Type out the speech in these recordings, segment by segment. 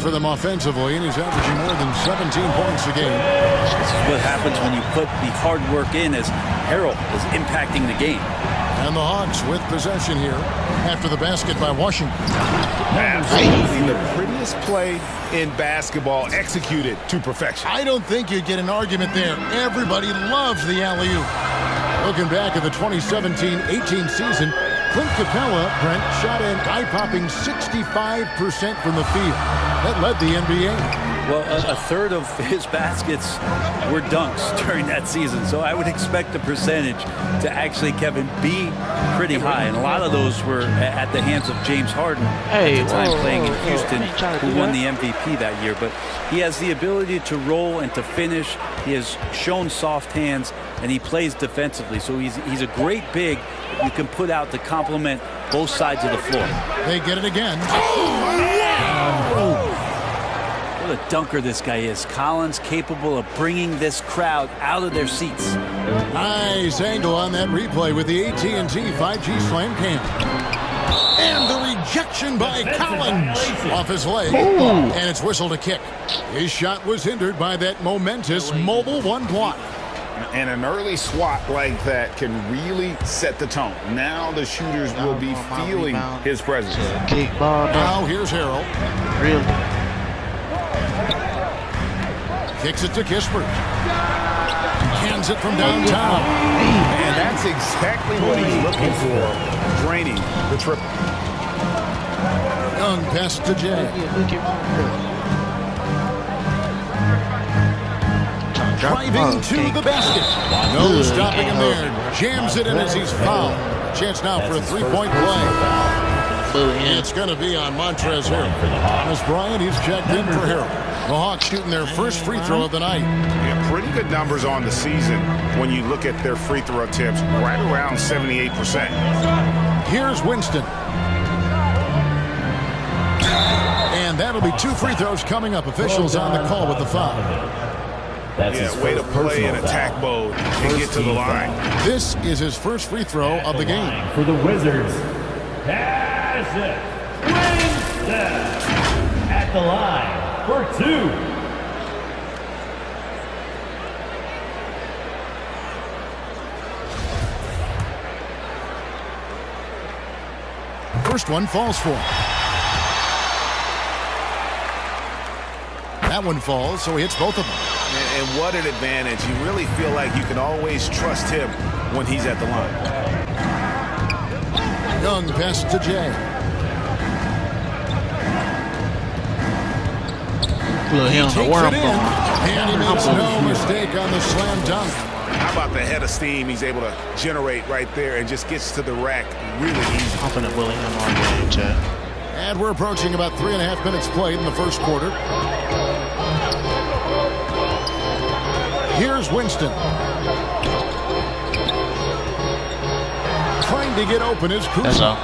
for them offensively, and he's averaging more than 17 points a game. This is what happens when you put the hard work in, as Harrell is impacting the game. And the Hawks with possession here after the basket by Washington. Absolutely the prettiest play in basketball, executed to perfection. I don't think you'd get an argument there. Everybody loves the alley-oop. Looking back at the 2017-18 season, Clint Capella, Brent, shot an eye-popping 65% from the field. That led the NBA. Well, a third of his baskets were dunks during that season, so I would expect the percentage to actually, Kevin, be pretty high. And a lot of those were at the hands of James Harden at the time playing in Houston, who won the MVP that year. But he has the ability to roll and to finish. He has shown soft hands, and he plays defensively. So he's a great big you can put out to complement both sides of the floor. They get it again. What a dunker this guy is. Collins capable of bringing this crowd out of their seats. Nice angle on that replay with the AT&T 5G Slam Cam. And the rejection by Collins off his leg. And it's whistled a kick. His shot was hindered by that momentous mobile one block. And an early swat like that can really set the tone. Now the shooters will be feeling his presence. Now here's Harrell. Kicks it to Kispert. Hands it from downtown. And that's exactly what he's looking for. Draining the triple. Young pass to Jay. Driving to the basket. No stopping him there. Jams it in as he's fouled. Chance now for a three-point play. It's going to be on Montrezl Harrell. As Bryant, he's checked in for Harrell. The Hawks shooting their first free throw of the night. Yeah, pretty good numbers on the season when you look at their free throw attempts, right around 78%. Here's Winston. And that'll be two free throws coming up. Officials on the call with the foul. Yeah, way to play in attack mode and get to the line. This is his first free throw of the game. For the Wizards, Winston at the line for two. First one falls for him. That one falls, so he hits both of them. And what an advantage. You really feel like you can always trust him when he's at the line. Young pass to Jay. He takes it in, and he makes no mistake on the slam dunk. How about the head of steam he's able to generate right there and just gets to the rack really easy. And we're approaching about 3.5 minutes played in the first quarter. Here's Winston. Trying to get open is Kuzma.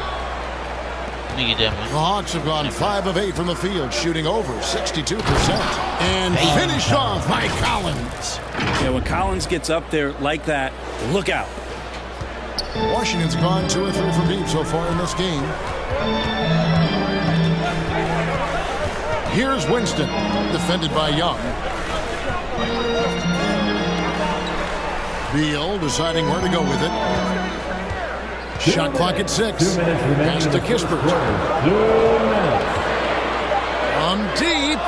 The Hawks have gone 5 of 8 from the field, shooting over 62%. And finished off by Collins. Yeah, when Collins gets up there like that, look out. Washington's gone 2 or 3 from deep so far in this game. Here's Winston, defended by Young. Beal deciding where to go with it. Shot clock at 6. Pass to Kispert. From deep.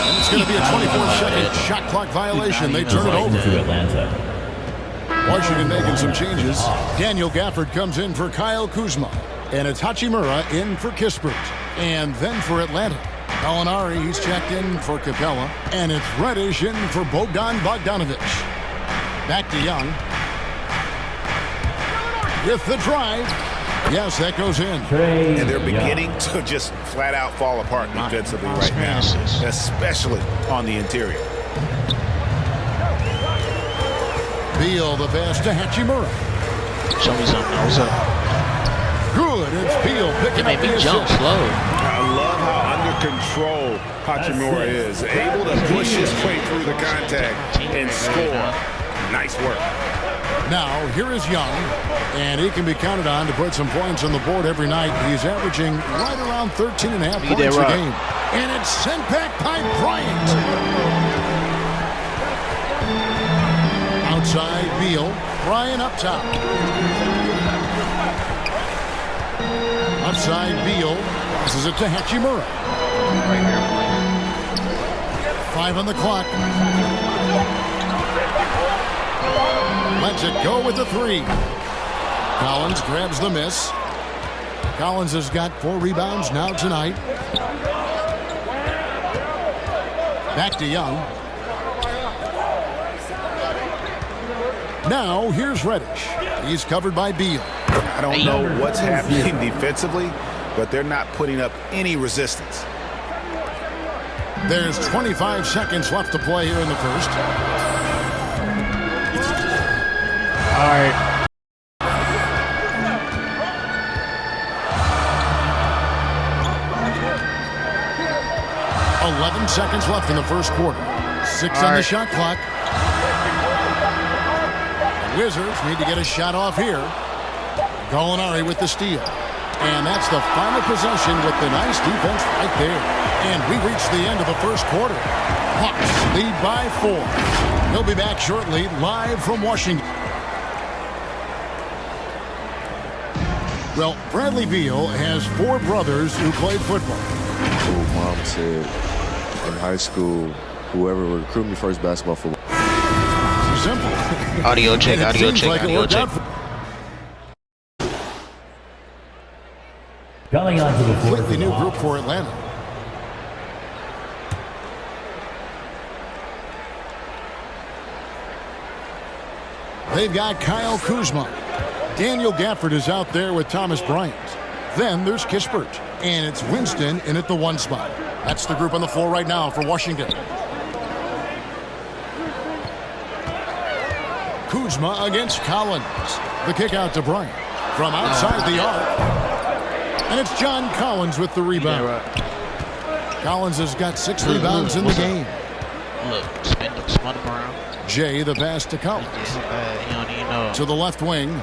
And it's going to be a 24-second shot clock violation. They turn it over. Washington making some changes. Daniel Gafford comes in for Kyle Kuzma. And it's Hachimura in for Kispert. And then for Atlanta, Gallinari, he's checked in for Capella. And it's Reddish in for Bogdan Bogdanovic. Back to Young. With the drive. Yes, that goes in. And they're beginning to just flat out fall apart defensively right now, especially on the interior. Beal, the pass to Hachimura. Show me something. What's up? Good. It's Beal picking up the jump assist. slow. I love how under control Hachimura is. Able to push his way through the contact and score. Nice work. Now, here is Young, and he can be counted on to put some points on the board every night. He's averaging right around 13.5 points a game. And it's sent back by Bryant. Outside, Beal. Bryant up top. Outside, Beal. Passes it to Hachimura. 5 on the clock. Lets it go with the 3. Collins grabs the miss. Collins has got 4 rebounds now tonight. Back to Young. Now here's Reddish. He's covered by Beal. I don't know what's happening defensively, but they're not putting up any resistance. There's 25 seconds left to play here in the first. All right. 11 seconds left in the first quarter. 6 on the shot clock. The Wizards need to get a shot off here. Gallinari with the steal. And that's the final possession with the nice defense right there. And we reach the end of the first quarter. Hawks lead by 4. He'll be back shortly, live from Washington. Well, Bradley Beal has 4 brothers who played football. Mom said in high school, whoever would recruit me first basketball football. Simple. Audio check, audio check, audio check. Coming onto the floor. Completely new group for Atlanta. They've got Kyle Kuzma. Daniel Gafford is out there with Thomas Bryant. Then there's Kispert. And it's Winston in at the 1 spot. That's the group on the floor right now for Washington. Kuzma against Collins. The kick out to Bryant. From outside the arc. And it's John Collins with the rebound. Yeah, right. Collins has got 6 rebounds in the game. Look, spin him around. Jay the pass to Collins. You don't even know. To the left wing.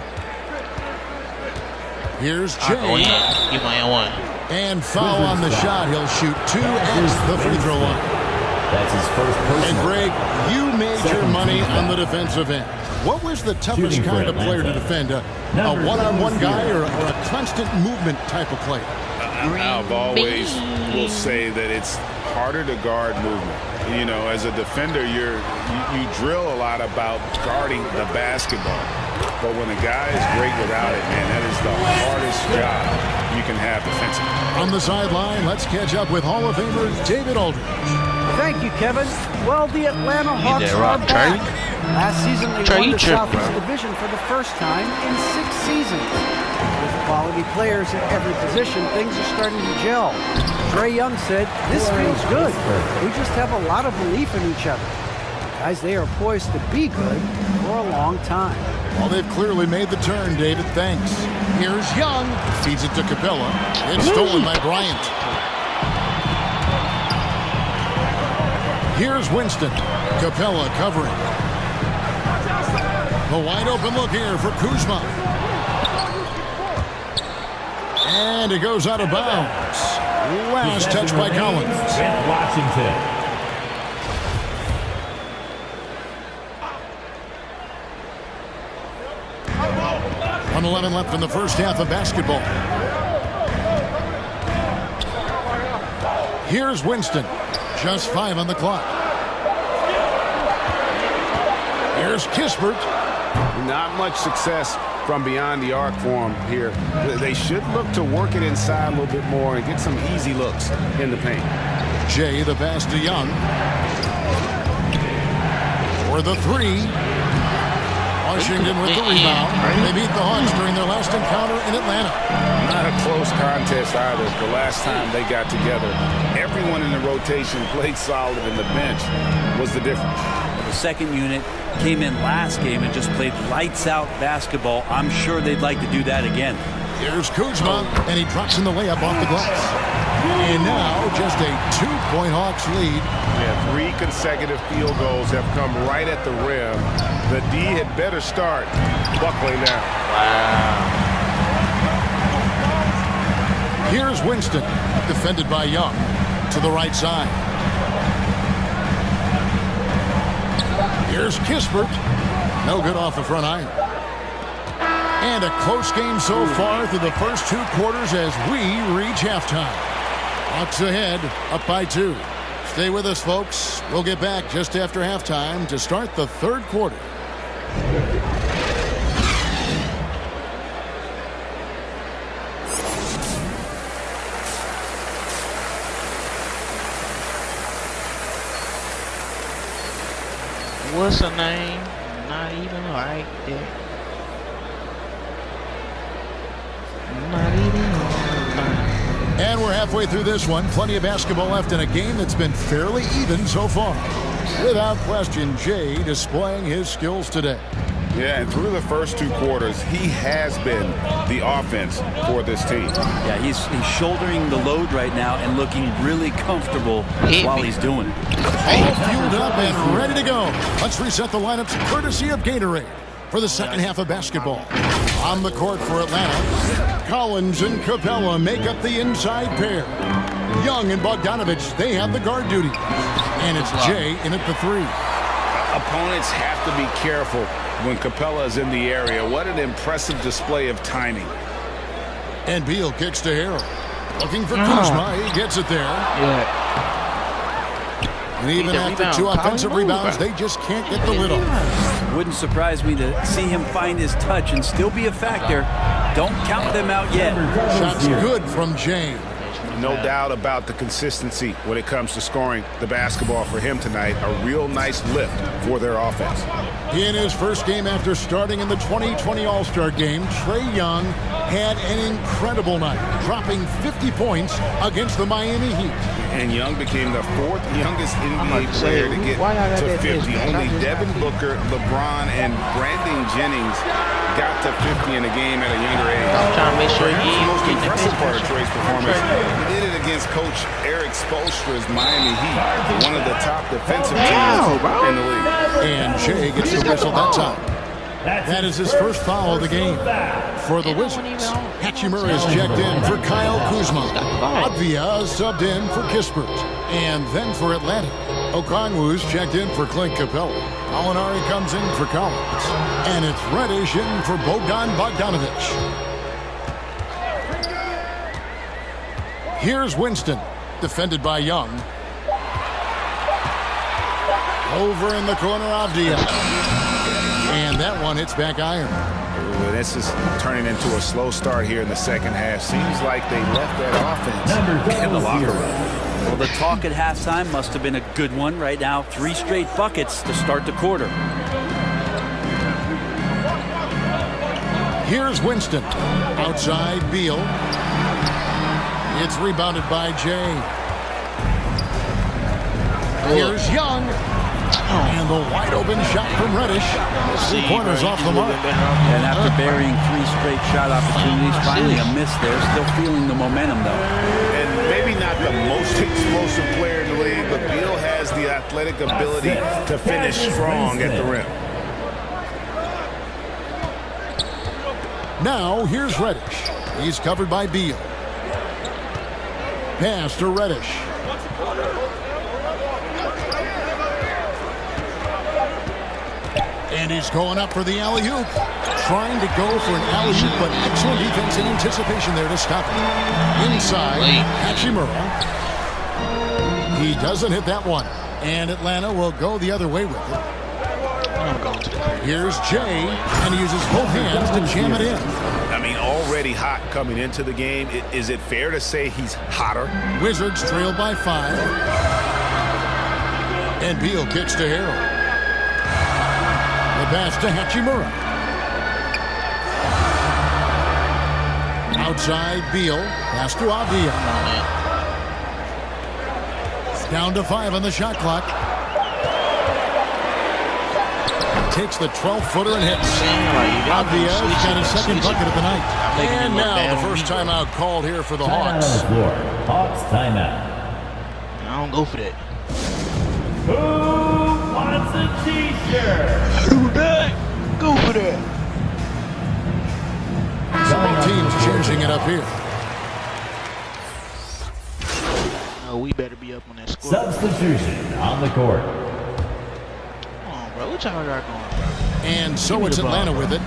Here's Go in. Jay. You might want. And foul on the shot. He'll shoot 2 at the free throw line. That's his first personal. And Greg, you made your money on the defensive end. What was the toughest Shooting for kind of player to Atlanta. defend? A one-on-one guy or a constant movement type of player? I've always will say that it's harder to guard movement. You know, as a defender, you drill a lot about guarding the basketball. But when a guy is great without it, man, that is the hardest job you can have defensively. On the sideline, let's catch up with Hall of Famer David Aldridge. Thank you, Kevin. Well, the Atlanta Hawks there, are Rob. back. Last season, they Trey, won you the trip, Southeast bro. Division for the first time in 6 seasons. With quality players at every position, things are starting to gel. Trae Young said, "This feels good. We just have a lot of belief in each other." Guys, they are poised to be good for a long time. Well, they've clearly made the turn, David. Thanks. Here's Young. Feeds it to Capella. It's stolen by Bryant. Here's Winston. Capella covering. The wide open look here for Kuzma. And it goes out of bounds. Last touch by Collins. With Washington. One 11 left in the first half of basketball. Here's Winston. Just 5 on the clock. Here's Kispert. Not much success from beyond the arc for them here. They should look to work it inside a little bit more and get some easy looks in the paint. Jay the pass to Young. For the 3. Washington with the rebound. They beat the Hawks during their last encounter in Atlanta. Not a close contest either. The last time they got together, everyone in the rotation played solid, and the bench was the difference. The second unit came in last game and just played lights-out basketball. I'm sure they'd like to do that again. Here's Kuzma, and he drops in the layup off the glass. And now just a 2-point Hawks lead. Yeah, 3 consecutive field goals have come right at the rim. The D had better start buckling now. Here's Winston, defended by Young. to the right side. Here's Kispert. No good off the front iron. And a close game so far through the first 2 quarters as we reach halftime. Hawks ahead, up by 2. Stay with us, folks. We'll get back just after halftime to start the 3rd quarter. What's her name? Not even like that. Not even like that. And we're halfway through this one. Plenty of basketball left in a game that's been fairly even so far. Without question, Jay displaying his skills today. Yeah, and through the first 2 quarters, he has been the offense for this team. Yeah, he's shouldering the load right now and looking really comfortable while he's doing it. All fueled up and ready to go. Let's reset the lineups courtesy of Gatorade for the second half of basketball. On the court for Atlanta, Collins and Capella make up the inside pair. Young and Bogdanovich, they have the guard duty. And it's Jay in at the 3. Opponents have to be careful when Capella is in the area. What an impressive display of timing. And Beal kicks to Harrell. Looking for Kuzma. He gets it there. Yeah. And even after 2 offensive rebounds, they just can't get the lid off. Wouldn't surprise me to see him find his touch and still be a factor. Don't count them out yet. Shots good from Jay. No doubt about the consistency when it comes to scoring the basketball for him tonight. A real nice lift for their offense. In his first game after starting in the 2020 All-Star Game, Trae Young had an incredible night, dropping 50 points against the Miami Heat. And Young became the 4th youngest NBA player to get to 50. Only Devin Booker, LeBron, and Brandon Jennings got to 50 in a game at a younger age. I'm trying to make sure Perhaps the most getting impressive the part of Trae's performance, he did it against Coach Eric Spoelstra's Miami Heat, one of the top defensive teams in the league. And Jay gets the whistle that time. That is his first foul of the game. For the Wizards, Hachimura is checked in for Kyle Kuzma. Advia subbed in for Kispert. And then for Atlanta, Okongwu's checked in for Clint Capella. Alinari comes in for Collins. And it's Reddish in for Bogdanovich. Here's Winston, defended by Young. Over in the corner, Avdia. And that one hits back iron. Ooh, this is turning into a slow start here in the second half. Seems like they left that offense in the locker room. Well, the talk at halftime must have been a good one. Right now, 3 straight buckets to start the quarter. Here's Winston. Outside, Beal. It's rebounded by Jay. Here's Young. And the wide open shot from Reddish. 3-pointers off the mark. And after burying 3 straight shot opportunities, finally a miss there. Still feeling the momentum, though. And maybe not the most explosive player in the league, but Beal has the athletic ability to finish strong at the rim. Now, here's Reddish. He's covered by Beal. Pass to Reddish. And he's going up for the alley-oop. Trying to go for an alley-oop, but excellent defense and anticipation there to stop it. Inside, Hachimura. He doesn't hit that one. And Atlanta will go the other way with it. Here's Jay, and he uses both hands to jam it in. I mean, already hot coming into the game. Is it fair to say he's hotter? Wizards trail by 5. And Beal kicks to Harrell. The pass to Hachimura. Outside, Beal. Pass to Avdia. Down to 5 on the shot clock. Takes the 12-footer and hits. Avdia's got his second bucket of the night. And now the first timeout called here for the Hawks. Hawks timeout. I don't go for that. Who wants a t-shirt? Do that. Go for that. Both teams changing it up here. Oh, we better be up on that score. Substitution on the court. Come on, bro. What y'all are going, bro? And so Give me it's the ball, Atlanta bro. with it.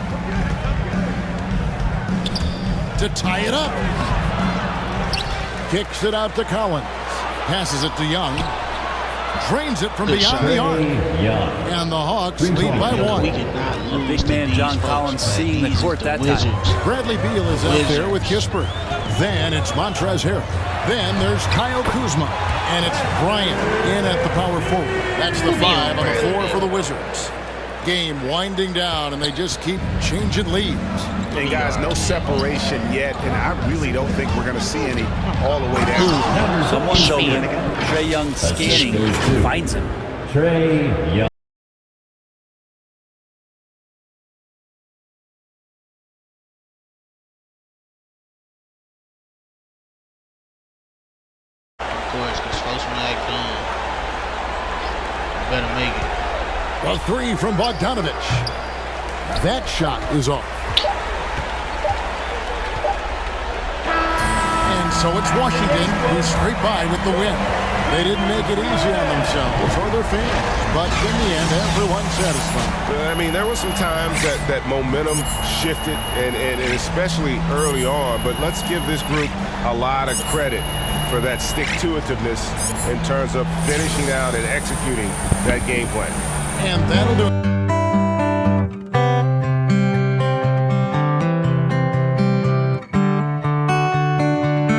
To tie it up. Kicks it out to Collins. Passes it to Young. Drains it from Good beyond shot. the arc. Young. And the Hawks lead by We one. cannot lose Big to man these John folks, Collins man. seeing the These court is that the time. Wizards. Bradley Beal is out there with Kispert. Then it's Montrezl Harrell. Then there's Kyle Kuzma. And it's Bryant in at the power forward. That's the 5 on the floor for the Wizards. Game winding down, and they just keep changing leads. And guys, no separation yet, and I really don't think we're going to see any all the way down. Someone's open. Trae Young scanning, finds him. Trae Young. Of course, because folks when they done, you better make it. A 3 from Bogdanovich. That shot is off. And so it's Washington who scraped by with the win. They didn't make it easy on themselves or their fans, but in the end, everyone's satisfied. I mean, there were some times that momentum shifted, and especially early on, but let's give this group a lot of credit for that stick-to-itiveness in terms of finishing out and executing that game plan. And that'll do it.